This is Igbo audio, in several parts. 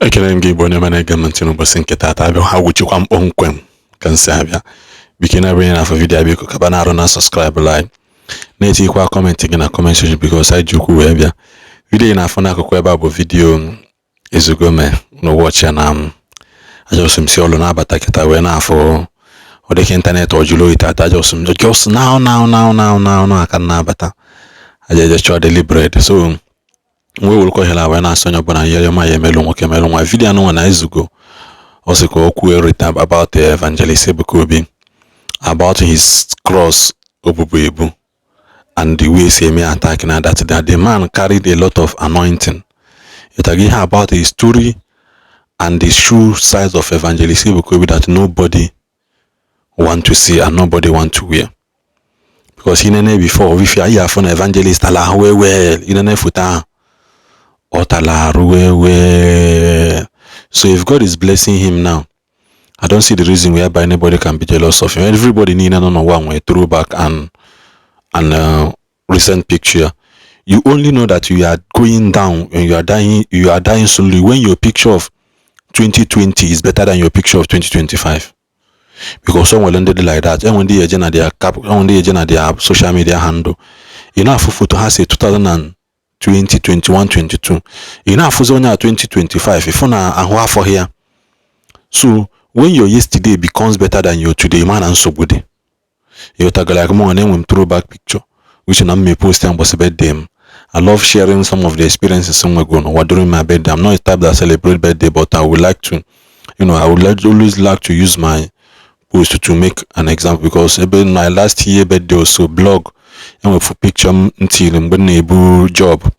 Ekele m gị Igbo onye mana ege m ntị n'ụbọchị nke taata abịa ha gwuchikwa mkpọmkwem ka nsị abịa biko na-abịa na afọ vidiyo biko ka na arụ na subscribe like na-etikwa kọmentị gị na comment section because anyị ji ukwu wee bịa vidiyo na afọ n'akụkụ ebe a bụ vidiyo ezugome n'ụbọchị ya na ajọsụm si ọlụ na-abata kịta wee na-afọ ọ dịka ịntanetị ọjụrụ oyi tata ajọsụm just now aka na-abata ajeje chọọ deliberate so we will call hela when I saw your bana ya emelu nwoke melu nwa video no na izugo osiko okwu written about the Evangelist Ebuka Obi about his cross obubu ebu and the way he may attack na that the man carried a lot of anointing. It again about his story and the true size of Evangelist Ebuka Obi that nobody want to see and nobody want to wear. Because he nene before if you are from evangelist ala well he nene futa so if God is blessing him now, I don't see the reason whereby anybody can be jealous of him. Everybody need to know one way throwback and recent picture. You only know that you are going down and you are dying slowly when your picture of 2020 is better than your picture of 2025. Because someone landed like that, and when the agent at their social media handle, you know, for photo has a 2020, 21, 22. You know, for 2025, if you are for here. So when your yesterday becomes better than your today, man, and so good. You tag like more name with throwback picture, which I may post and was about them. I love sharing some of the experiences somewhere going or during my birthday. I'm not a type that celebrate birthday, but I would like to, always like to use my post to make an example because even my last year birthday also blog and for picture until I'm job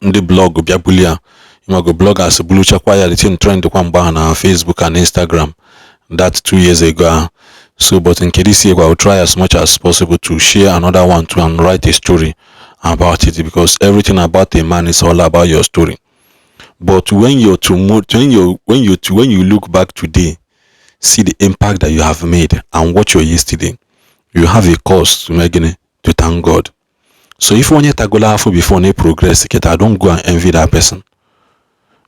the blog biabulia go blog as a blue chakwaya the thing trend on Facebook and Instagram that 2 years ago. So but in case this year I will try as much as possible to share another one to and write a story about it because everything about a man is all about your story. But when you look back today, see the impact that you have made and what you're yesterday, you have a cause to make it to thank God. So if one tagola before they progress, I don't go and envy that person.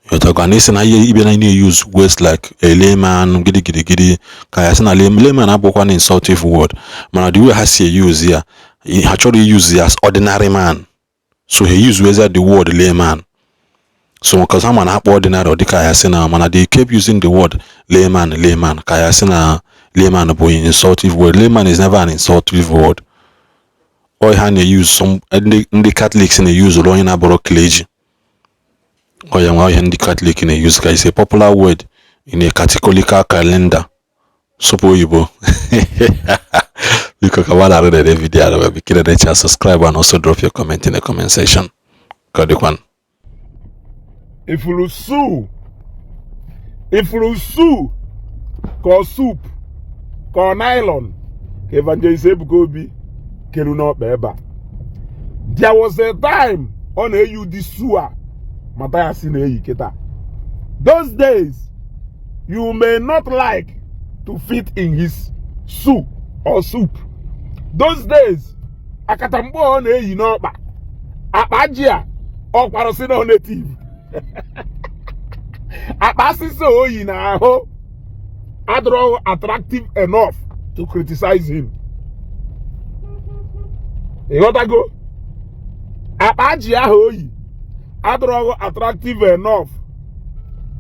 You even use words like a layman, giddy. Kayasana layman an insultive word. Man, the way has he use here, he actually uses as ordinary man. So he uses the word layman. So because someone have ordinary or the kayasina man, they keep using the word layman. Kayasina layman boy insultive word. Layman is never an insultive word. Or they use some the Catholics in the use alone in a borough clergy. Or young the Catholic in a use is a popular word in a categorical calendar. Sopo because I read the video will be killed subscribe and also drop your comment in the comment section. God one. If you sue, call soup, call nylon, Evangelist Ebuka Obi, not beba. There was a time on AUD sewer, Matthias in Kita. Those days, you may not like to fit in his soup or soup. Those days, Akatambo on Noba, Apajia, or Parasino native. Abasiso Yinaho Adro attractive enough to criticize him. You got to go. Abajia Hoyi Adro attractive enough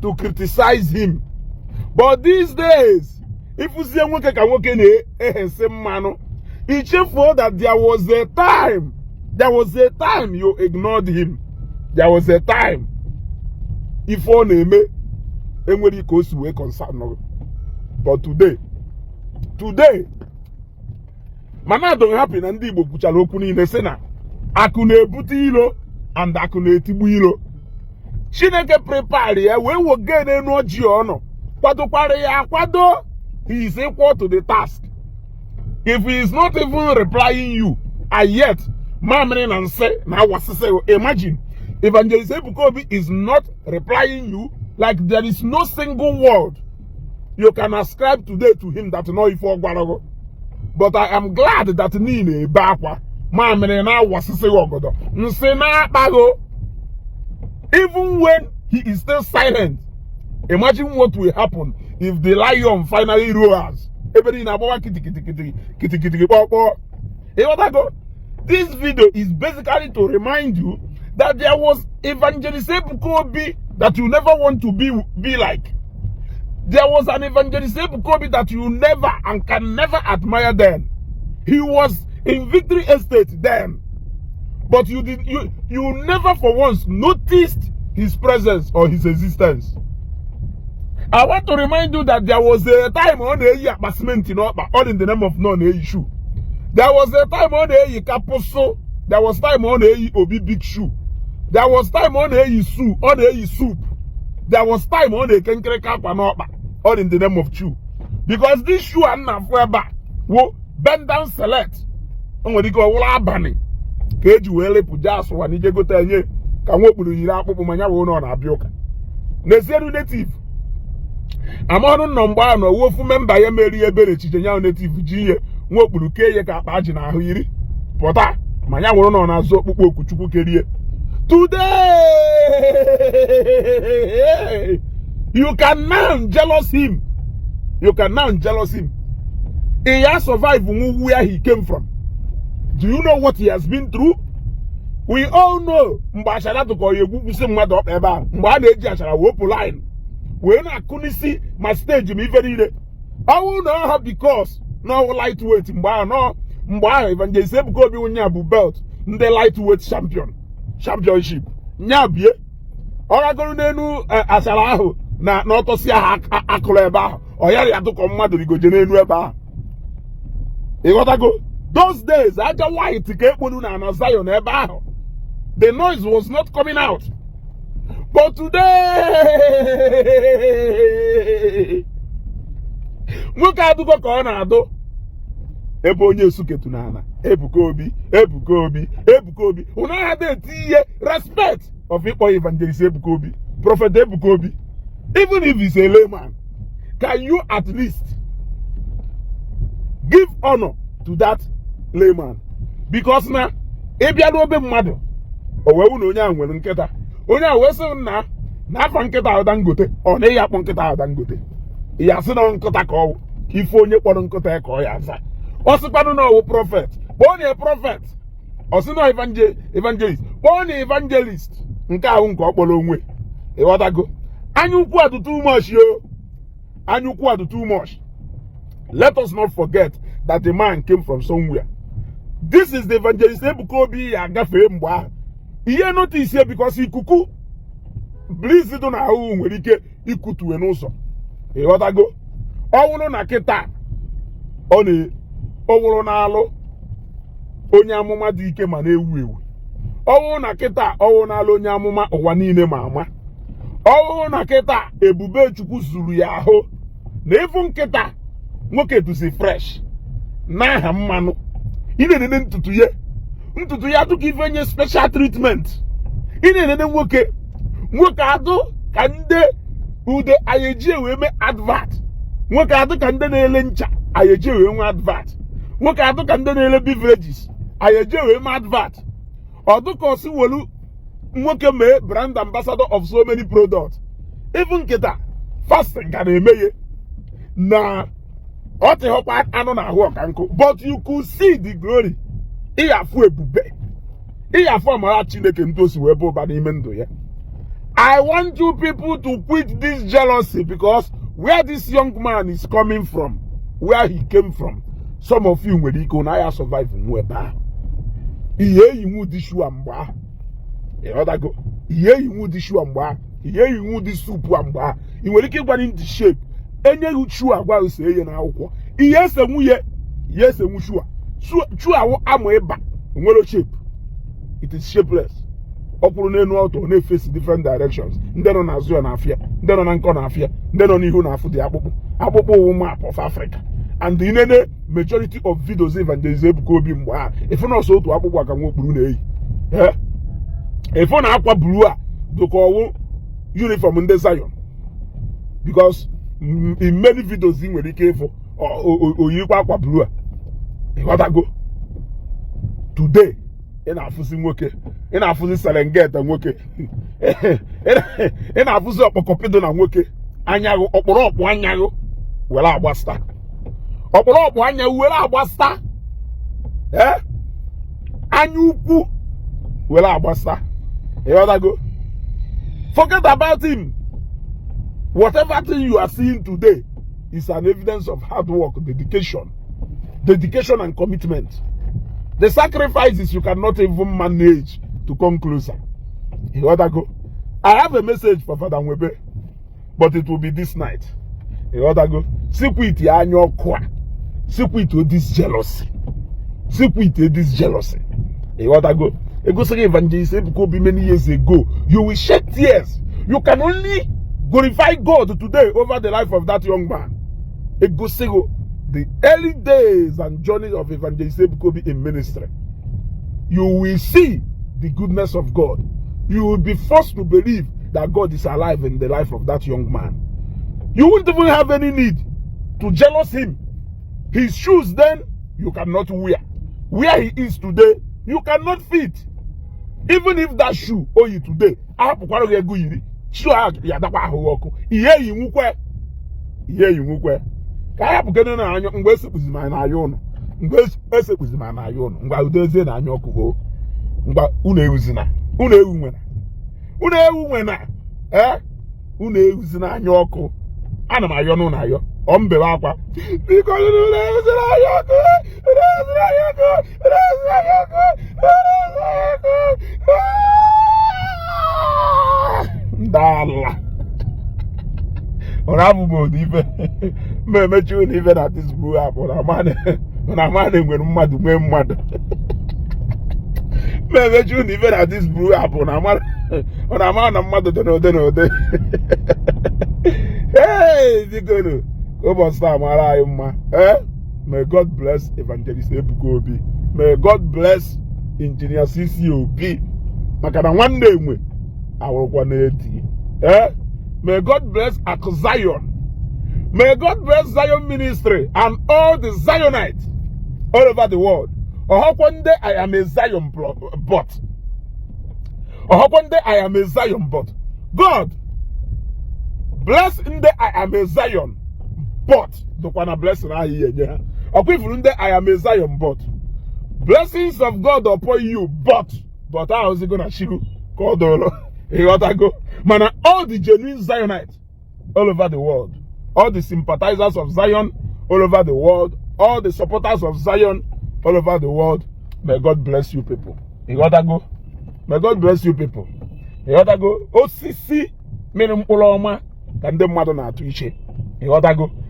to criticize him. But these days, if you see a same man, it's for that there was a time you ignored him. There was a time. If one name anybody goes to a concern. But today, mana don't happen and Ndigbo kuchalo kuni nesena. Akune butilo and akune tibuilo. Chineke prepare ya we will gain energy ono. Kwado pare ya kwado. He is equal to the task. If he is not even replying you, and yet, mamre and say now what say imagine. Evangelist Ebuka Obi is not replying you like there is no single word you can ascribe today to him that no if gwarago. But I am glad that Nine Bakwa Mamre now was say wogodo. Nsena bago. Even when he is still silent, Imagine what will happen if the lion finally roars. Everybody in Abawa kitty. This video is basically to remind you that there was Evangelist Ebuka Obi that you never want to be like. There was an Evangelist Ebuka Obi that you never and can never admire then. He was in Victory Estate then. But you never for once noticed his presence or his existence. I want to remind you that there was a time on the basement all in the name of non-issue. There was a time on the Kaposo. There was time on the Obi Big Shoe. There was time on the soup. There was time on the Kenkere Kapanoba, all in the name of Chew. Because this shoe and Nafueba will bend down select. And what you call Wabani. Keju Wele Pujas or Nijego Tanye, can walk with the Irapo Mania on Abioka. Nezeru native. I'm on number no wolf member Yameri Ebere native G. Walk with Kaya Kapagina Hiri. Pota, Mania on a Zopu Kuchuku Keria. Today, you can now jealous him. You can now jealous him. He has survived where he came from. Do you know what he has been through? We all know. Mbashara to call you mad up eba. Mbane ashara wopu line. When I couldn't see my stage me very day. I will not have because no lightweight mba no mba Evangelist Ebuka Obi unyabu belt. The lightweight championship. Nyabie. Ora gonu nenu asara ahu na otosi akolo eba ahu. Oyari atuko mmadu rigoje nenu eba ahu. E got go. Those days, the noise was not coming out. But today, look at the corner. Ebonye suketunana, Ebuka Obi. Una had the respect of Evangelist Ebuka Obi, Prophet Ebuka Obi. Even if he's a layman, can you at least give honor to that layman? Because now, Ebiado be mother, or we will know when Keta. Onya Wesson na Fanketa Dangote, or Naya Ponketa Dangote. He has on Kotako, he phone you on Kotako answer. Also, no prophet, born a prophet, also no evangelist, born evangelist. Nka unko bolongwe. E what I go? And you quite too much, yo. And you quite too much. Let us not forget that the man came from somewhere. This is the Evangelist Ebuka Obi agafe mwa. Iye notice here because he kuku. Please don't know where he ikutu enoso. E what I go? Owulo na kita. Oni owulo na alo. Onye amụma dị ike ma na-ewu ewu. Owulo na kita owulo na alo onye amụma ụwa niile ma ama. Owulo na kita ebube Chukwu zuru ya ahụ. Na efu nkita nwoke dusi fresh. Na aha mmanụ. Ine ntutu ya atụ ka ife nye special treatment. Ine nwoke atụ ka nde ude ayeji ewe me advert. Nwoke atụ ka nde na-ele ncha ayeji ewe nwe advert. Nwoke atụ ka nde na-ele beverages ayeji ewe me advert. Ọdụ ka osi wolu nwoke mee brand ambassador of so many products. Even nkịta fasting ka na-emeye na but you could see the glory. I want you people to quit this jealousy because where this young man is coming from, where he came from, some of you will survive. Shape. Enye uchu agwa useye na akwụkwọ ihe senwuye ihe senwuchua chua amo eba nwere shape. It is shapeless. Ọkwụrụ n'enu auto na face different directions. Ndị nọ n'azụ ya n'afịa, ndị nọ na nkọ n'afịa, ndị nọ n'ihu n'afụ dị akpụkpụ wụ map of Africa. And the majority of videos Evangelist Ebuka Obi mgbe ha ife na ọsọ otu akpụkpụ aka nwa okpuru na-eyi ife na akwa blue a dịka ọwụ uniform ndị Zion. Because in many videos in where careful or you quite blue. What I go today in our fussing work in our fussing selling get and work in our fussing up a copy and work anyago okporo anyago wela agbasta okporo anyago wela agbasta anya ukwu wela agbasta go. Forget about him. Whatever thing you are seeing today is an evidence of hard work, dedication and commitment. The sacrifices you cannot even manage to come closer. Go. I have a message for Father Nwebe, but it will be this night. Go. Secret annual kwa. Secret to this jealousy. Secret to this jealousy. Go. Evangelist Ebuka Obi many years ago. You will shed tears. You can only glorify God today over the life of that young man. The early days and journey of Evangelist Ebuka Obi in ministry. You will see the goodness of God. You will be forced to believe that God is alive in the life of that young man. You won't even have any need to jealous him. His shoes then, you cannot wear. Where he is today, you cannot fit. Even if that shoe owe you today, I have to go yiri. Shoe I ya da kwa hoku. Iye yi nwukwe. Iye yi nwukwe. Ka ya bugene na anyo ngwe esekpuzi ma na ayo no. Ngwe esekpuzi ma na ayo no. Ngwa udezie na anyo oku ho. Ngwa unu ewuzina. Unu ewu nwena. Unu ewu nwena. Unu ewuzina anyo oku. Ana m ayo no na ayo. O mbe akwa. Biko unu ewuzina anyo oku. Unu ewuzina anyo oku. Unu ewuzina anyo oku. Dala. Orabu bo dife. Me mechu ni ve na this blue app na mane nwere mmadu me mmadu. Me mechu ni ve na this blue app na mane mmadu de no. Hey, Zigolo. Go sta mara ayi mma. May God bless Evangelist Ebuka Obi. May God bless Engineer CCOB. Makana one day mwe awurukwa na eti. May God bless Zion. May God bless Zion Ministry and all the Zionites all over the world. One day I am a Zion bot. One day I am a Zion bot. God bless in the I am a Zion bot. The one blessing I hear. I am a Zion bot. Blessings of God upon you, but how is it gonna shield? God, go. Man, all the genuine Zionites all over the world, all the sympathizers of Zion all over the world, all the supporters of Zion all over the world, may God bless you people. Go. May God bless you people. Go. OCC, meaning Uloma, and the mother na tuiche. Go.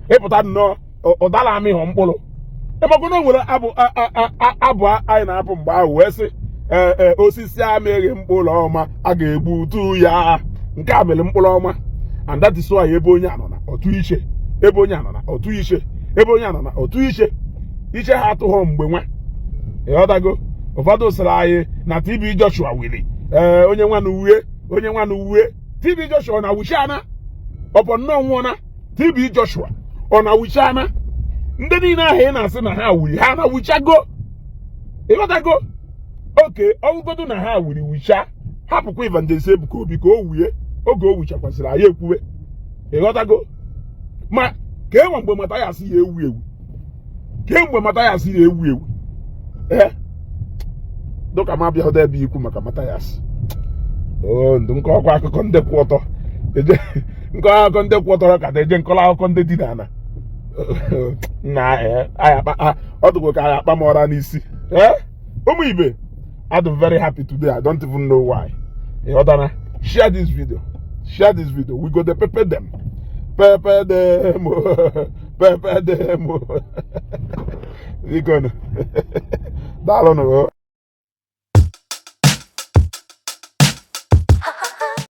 Put no, or Dalami Hompolo. Emagono nwere abu anyị na-apụ mgbe ahụ wee sị osisi amịghị mkpụrụ ọma a ga-egbutu ya nke a mere mkpụrụ ọma, and that is why ebe onye anọ na otu iche, ebe onye anọ na otu iche, ebe onye anọ na otu iche ha atụghọ mgbe nwa. Ịghọtago, ụfọdụ sịrị anyị na TB Joshua wili onye nwa na uwe TB Joshua na wuchana ọpọ nnọọ nwụọ na TB Joshua ọ na wuchana. Ndị niile ahụ na-asị na ha wuri ha na wichago. Ịghọtago? Okay, ọgụgodu na ha wuri wicha, hapụkwa Evangelist Ebuka Obi ka o wuye oge o wichakwasịrị anyị ekwuwe. Ịghọtago? Ma ka enwe mgbe mata ya asị ya ewu ewu. Ka mgbe mata ya asị ya ewu ewu. Dọka ma bịa ọdọ ebe ikwu maka mata ya asị. Ndụ nke ọkwa akụkọ ndị kwụ ọtọ. Nke akụkọ ndị kwụ ọtọ ka eje nkọla akụkọ ndị dị n'ala. I'm very happy today. I don't even know why. Share this video. We go to pepper them. Pepper them. We gonna.